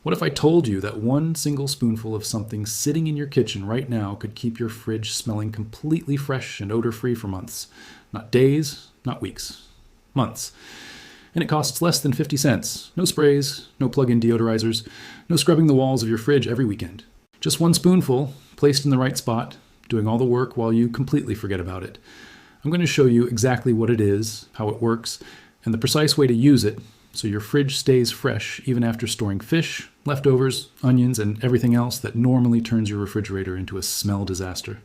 What if I told you that one single spoonful of something sitting in your kitchen right now could keep your fridge smelling completely fresh and odor-free for months? Not days, not weeks, months. And it costs less than 50 cents. No sprays, no plug-in deodorizers, no scrubbing the walls of your fridge every weekend. Just one spoonful, placed in the right spot, doing all the work while you completely forget about it. I'm going to show you exactly what it is, how it works, and the precise way to use it so your fridge stays fresh even after storing fish, leftovers, onions, and everything else that normally turns your refrigerator into a smell disaster.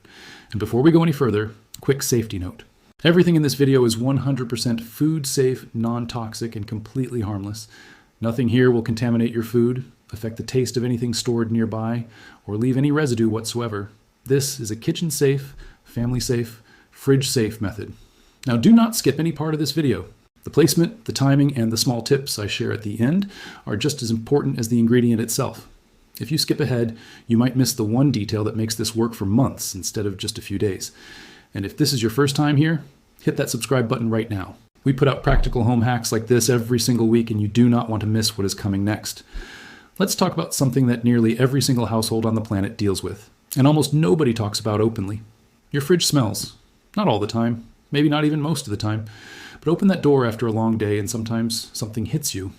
And before we go any further, quick safety note. Everything in this video is 100% food safe, non-toxic, and completely harmless. Nothing here will contaminate your food, affect the taste of anything stored nearby, or leave any residue whatsoever. This is a kitchen safe, family safe, fridge safe method. Now do not skip any part of this video. The placement, the timing, and the small tips I share at the end are just as important as the ingredient itself. If you skip ahead, you might miss the one detail that makes this work for months instead of just a few days. And if this is your first time here, hit that subscribe button right now. We put out practical home hacks like this every single week, and you do not want to miss what is coming next. Let's talk about something that nearly every single household on the planet deals with, and almost nobody talks about openly. Your fridge smells. Not all the time, maybe not even most of the time, but open that door after a long day and sometimes something hits you.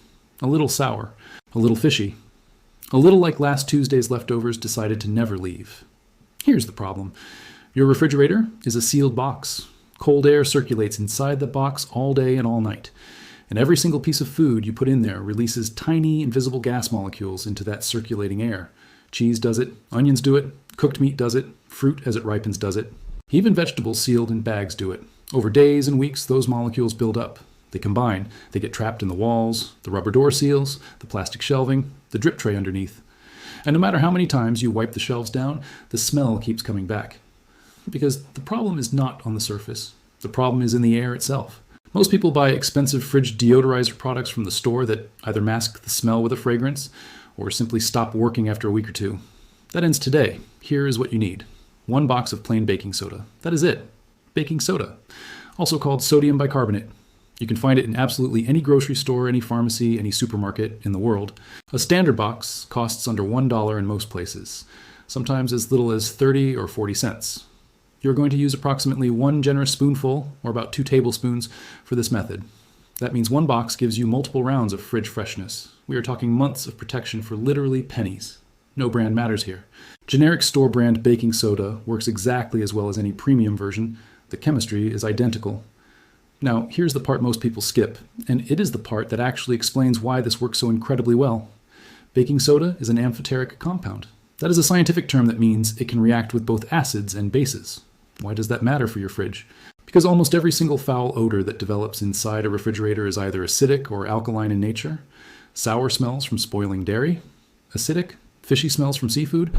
A little sour, a little fishy, a little like last Tuesday's leftovers decided to never leave. Here's the problem. Your refrigerator is a sealed box. Cold air circulates inside the box all day and all night. And every single piece of food you put in there releases tiny invisible gas molecules into that circulating air. Cheese does it, onions do it, cooked meat does it, fruit as it ripens does it. Even vegetables sealed in bags do it. Over days and weeks, those molecules build up. They combine. They get trapped in the walls, the rubber door seals, the plastic shelving, the drip tray underneath. And no matter how many times you wipe the shelves down, the smell keeps coming back. Because the problem is not on the surface. The problem is in the air itself. Most people buy expensive fridge deodorizer products from the store that either mask the smell with a fragrance or simply stop working after a week or two. That ends today. Here is what you need. 1 box of plain baking soda. That is it. Baking soda. Also called sodium bicarbonate. You can find it in absolutely any grocery store, any pharmacy, any supermarket in the world. A standard box costs under $1 in most places, sometimes as little as 30 or 40 cents. You're going to use approximately 1 generous spoonful, or about 2 tablespoons, for this method. That means 1 box gives you multiple rounds of fridge freshness. We are talking months of protection for literally pennies. No brand matters here. Generic store brand baking soda works exactly as well as any premium version. The chemistry is identical. Now, here's the part most people skip, and it is the part that actually explains why this works so incredibly well. Baking soda is an amphoteric compound. That is a scientific term that means it can react with both acids and bases. Why does that matter for your fridge? Because almost every single foul odor that develops inside a refrigerator is either acidic or alkaline in nature. Sour smells from spoiling dairy. Acidic, fishy smells from seafood.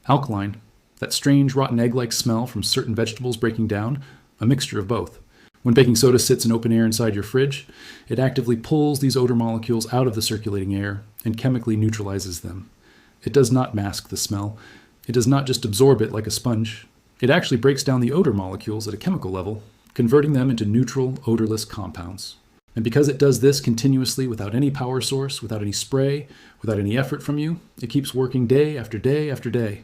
Alkaline, that strange rotten egg-like smell from certain vegetables breaking down. A mixture of both. When baking soda sits in open air inside your fridge, it actively pulls these odor molecules out of the circulating air and chemically neutralizes them. It does not mask the smell. It does not just absorb it like a sponge. It actually breaks down the odor molecules at a chemical level, converting them into neutral, odorless compounds. And because it does this continuously without any power source, without any spray, without any effort from you, it keeps working day after day after day.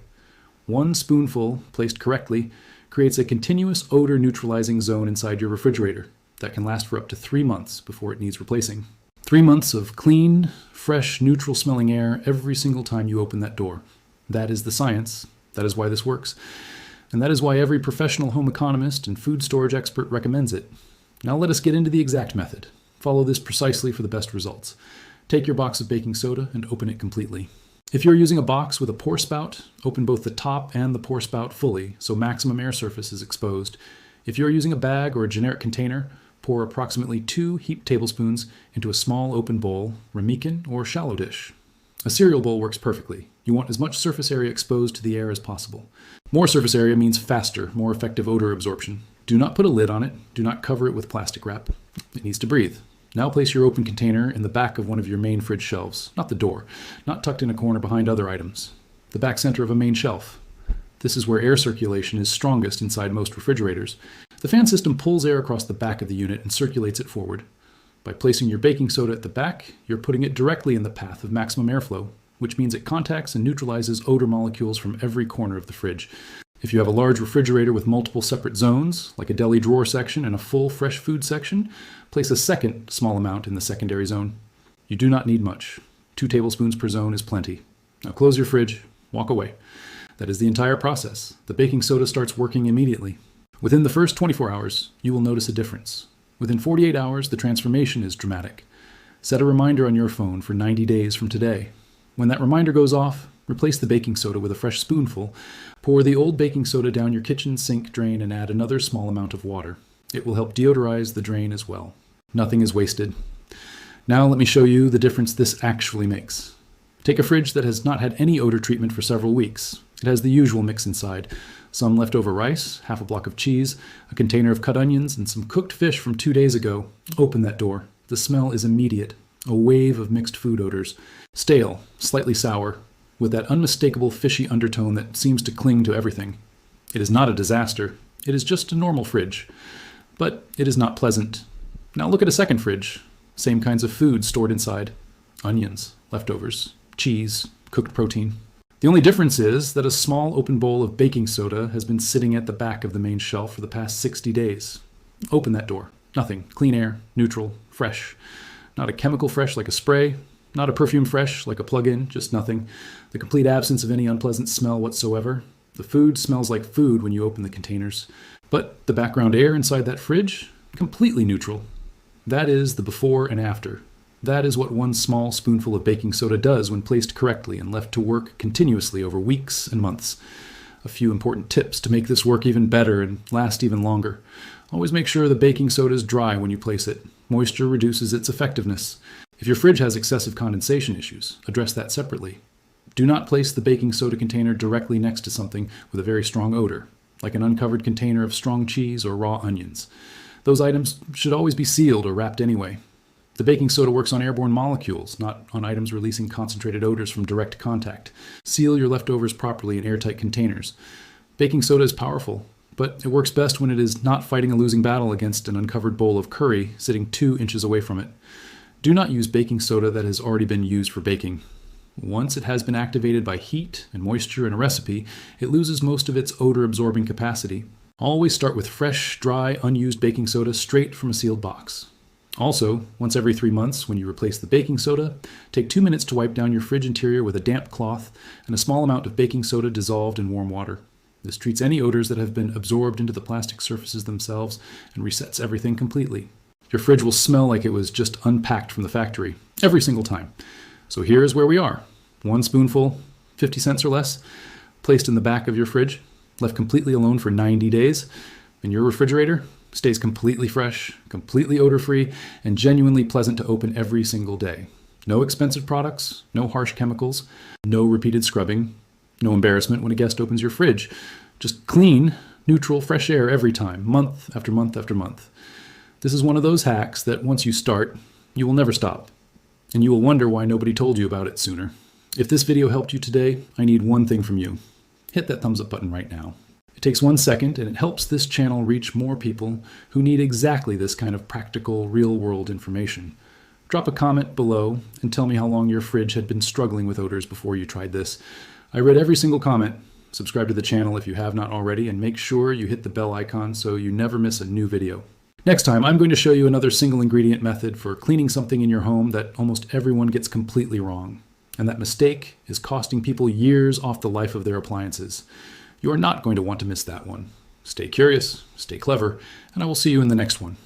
1 spoonful, placed correctly, creates a continuous odor neutralizing zone inside your refrigerator that can last for up to 3 months before it needs replacing. 3 months of clean, fresh, neutral smelling air every single time you open that door. That is the science. That is why this works. And that is why every professional home economist and food storage expert recommends it. Now let us get into the exact method. Follow this precisely for the best results. Take your box of baking soda and open it completely. If you're using a box with a pour spout, open both the top and the pour spout fully, so maximum air surface is exposed. If you're using a bag or a generic container, pour approximately 2 heaped tablespoons into a small open bowl, ramekin, or shallow dish. A cereal bowl works perfectly. You want as much surface area exposed to the air as possible. More surface area means faster, more effective odor absorption. Do not put a lid on it. Do not cover it with plastic wrap. It needs to breathe. Now place your open container in the back of one of your main fridge shelves, not the door, not tucked in a corner behind other items. The back center of a main shelf. This is where air circulation is strongest inside most refrigerators. The fan system pulls air across the back of the unit and circulates it forward. By placing your baking soda at the back, you're putting it directly in the path of maximum airflow. which means it contacts and neutralizes odor molecules from every corner of the fridge. If you have a large refrigerator with multiple separate zones, like a deli drawer section and a full fresh food section, place a second small amount in the secondary zone. You do not need much. 2 tablespoons per zone is plenty. Now close your fridge, walk away. That is the entire process. The baking soda starts working immediately. Within the first 24 hours, you will notice a difference. Within 48 hours, the transformation is dramatic. Set a reminder on your phone for 90 days from today. When that reminder goes off, replace the baking soda with a fresh spoonful. Pour the old baking soda down your kitchen sink drain and add another small amount of water. It will help deodorize the drain as well. Nothing is wasted. Now let me show you the difference this actually makes. Take a fridge that has not had any odor treatment for several weeks. It has the usual mix inside. Some leftover rice, half a block of cheese, a container of cut onions, and some cooked fish from 2 days ago. Open that door. The smell is immediate. A wave of mixed food odors. Stale, slightly sour, with that unmistakable fishy undertone that seems to cling to everything. It is not a disaster. It is just a normal fridge. But it is not pleasant. Now look at a second fridge. Same kinds of food stored inside. Onions, leftovers, cheese, cooked protein. The only difference is that a small open bowl of baking soda has been sitting at the back of the main shelf for the past 60 days. Open that door. Nothing. Clean air, neutral, fresh. Not a chemical fresh like a spray, not a perfume fresh like a plug-in, just nothing. The complete absence of any unpleasant smell whatsoever. The food smells like food when you open the containers. But the background air inside that fridge, completely neutral. That is the before and after. That is what one small spoonful of baking soda does when placed correctly and left to work continuously over weeks and months. A few important tips to make this work even better and last even longer. Always make sure the baking soda is dry when you place it. Moisture reduces its effectiveness. If your fridge has excessive condensation issues, address that separately. Do not place the baking soda container directly next to something with a very strong odor, like an uncovered container of strong cheese or raw onions. Those items should always be sealed or wrapped anyway. The baking soda works on airborne molecules, not on items releasing concentrated odors from direct contact. Seal your leftovers properly in airtight containers. Baking soda is powerful, but it works best when it is not fighting a losing battle against an uncovered bowl of curry sitting 2 inches away from it. Do not use baking soda that has already been used for baking. Once it has been activated by heat and moisture in a recipe, it loses most of its odor-absorbing capacity. Always start with fresh, dry, unused baking soda straight from a sealed box. Also, once every 3 months, when you replace the baking soda, take 2 minutes to wipe down your fridge interior with a damp cloth and a small amount of baking soda dissolved in warm water. This treats any odors that have been absorbed into the plastic surfaces themselves and resets everything completely. Your fridge will smell like it was just unpacked from the factory, every single time. So here is where we are. 1 spoonful, 50 cents or less, placed in the back of your fridge, left completely alone for 90 days, and your refrigerator stays completely fresh, completely odor-free, and genuinely pleasant to open every single day. No expensive products, no harsh chemicals, no repeated scrubbing, no embarrassment when a guest opens your fridge. Just clean, neutral, fresh air every time, month after month after month. This is one of those hacks that once you start, you will never stop, and you will wonder why nobody told you about it sooner. If this video helped you today, I need one thing from you. Hit that thumbs up button right now. It takes 1 second, and it helps this channel reach more people who need exactly this kind of practical, real-world information. Drop a comment below and tell me how long your fridge had been struggling with odors before you tried this. I read every single comment. Subscribe to the channel if you have not already, and make sure you hit the bell icon so you never miss a new video. Next time, I'm going to show you another single ingredient method for cleaning something in your home that almost everyone gets completely wrong. And that mistake is costing people years off the life of their appliances. You are not going to want to miss that one. Stay curious, stay clever, and I will see you in the next one.